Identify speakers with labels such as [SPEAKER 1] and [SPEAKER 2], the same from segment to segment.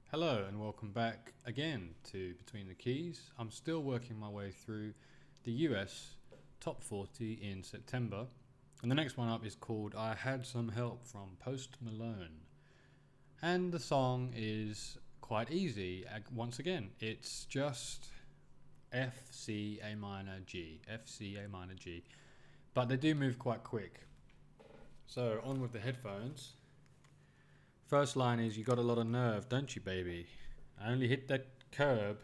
[SPEAKER 1] Hello and welcome back again to Between the Keys. I'm still working my way through the US Top 40 in September, and the next one up is called I Had Some Help from Post Malone. And the song is quite easy. Once again, it's just F, C, A minor, G, F, C, A minor, G. But they do move quite quick. So on with the headphones. First line is, you got a lot of nerve, don't you, baby? I only hit that curb.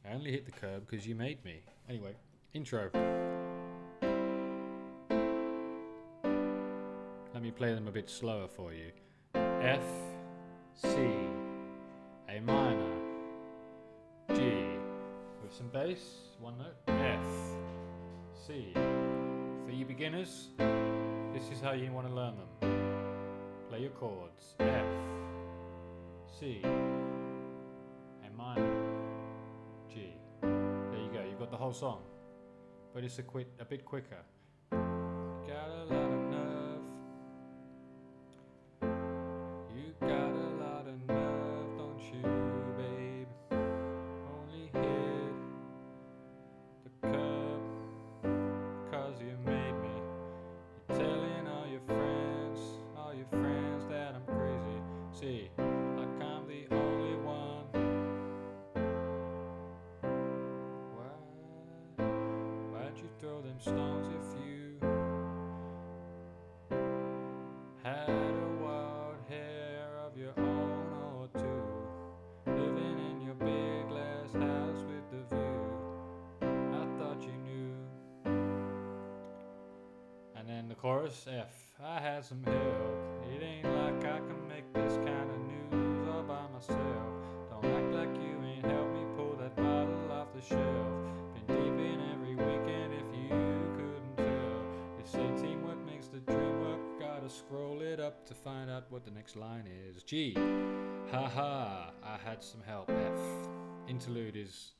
[SPEAKER 1] I only hit the curb because you made me. Anyway, intro. Let me play them a bit slower for you. F, C, A minor, G. With some bass, one note. F, C. For you beginners, this is how you want to learn them. Play your chords. F, C, A minor, G. There you go, you've got the whole song. But it's a bit quicker. Got a lot of nerve. You got a lot of nerve, don't you, babe? Only hit the curb 'cause you made me. You're telling all your friends that I'm crazy. See, like I'm the only one. Why'd you throw them stones if you had a wild hair of your own or two, living in your big glass house with the view? I thought you knew. And then the chorus, F, I had some help. It ain't like I can make this kind of news all by myself. Don't act like you ain't helped me pull that bottle off the shelf. Been deep in every weekend if you couldn't tell. They say teamwork makes the dream work. Gotta scroll it up to find out what the next line is. G, haha, I had some help. F, interlude is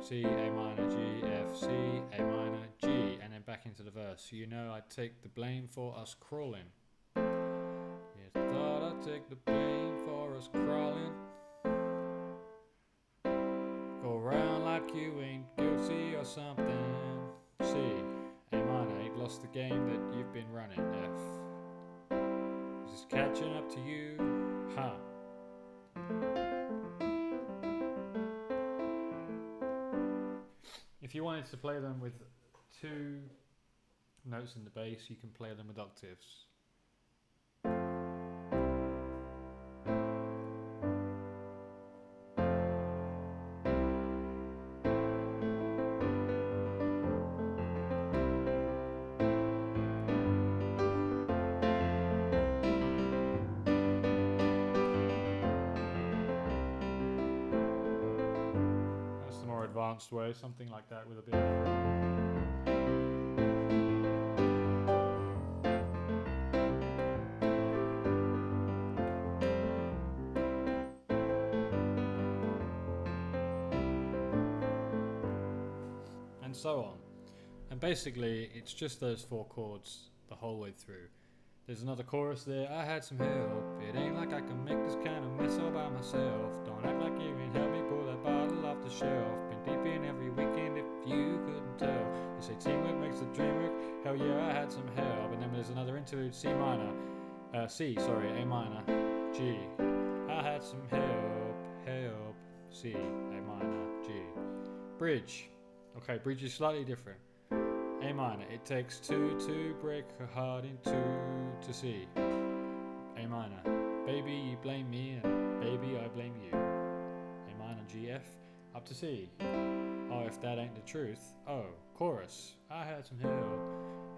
[SPEAKER 1] C, A minor, G, F, C, A minor, G, and then back into the verse. You know I'd take the blame for us crawling. You thought I'd take the blame for us crawling. Go round like you ain't guilty or something. C, A minor, ain't lost the game that you've been running. F, is this catching up to you? Huh. If you wanted to play them with two notes in the bass, you can play them with octaves. Advanced way, something like that with a bit of and so on. And basically it's just those four chords the whole way through. There's another chorus there. I had some help. It ain't like I can make this kind of mess all by myself. Don't act like you ain't help me pull that bottle off the shelf. Been deep in every weekend if you couldn't tell. You say teamwork makes the dream work. Hell yeah, I had some help. And then there's another interlude. A minor, G. I had some help, C, A minor, G. Bridge. Okay, bridge is slightly different. A minor, it takes two to break a heart in two to C. A minor, baby you blame me and baby I blame you. A minor, G, F, up to C. Oh, if that ain't the truth. Oh, chorus, I had some help.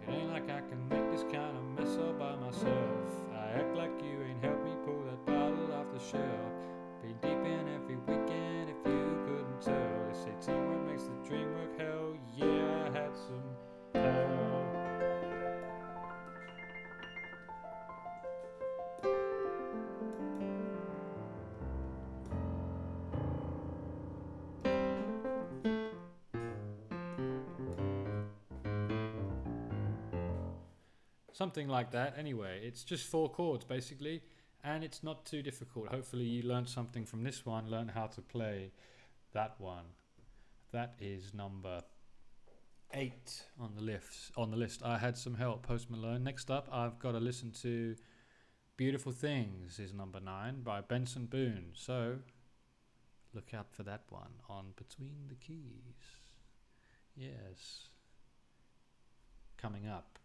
[SPEAKER 1] It ain't like I can make this kind of mess all by myself. I act like you ain't helped me pull that bottle off the shelf. Been deep in every weekend if you couldn't tell. They say teamwork makes the dream work. Hell yeah, I had some help. Something like that. Anyway, it's just 4 chords basically, and it's not too difficult. Hopefully you learned something from this one, learn how to play that one. That is number 8 on the list. I Had Some Help, Post Malone. Next up, I've got to listen to Beautiful Things is number 9 by Benson Boone. So look out for that one on Between the Keys. Yes. Coming up.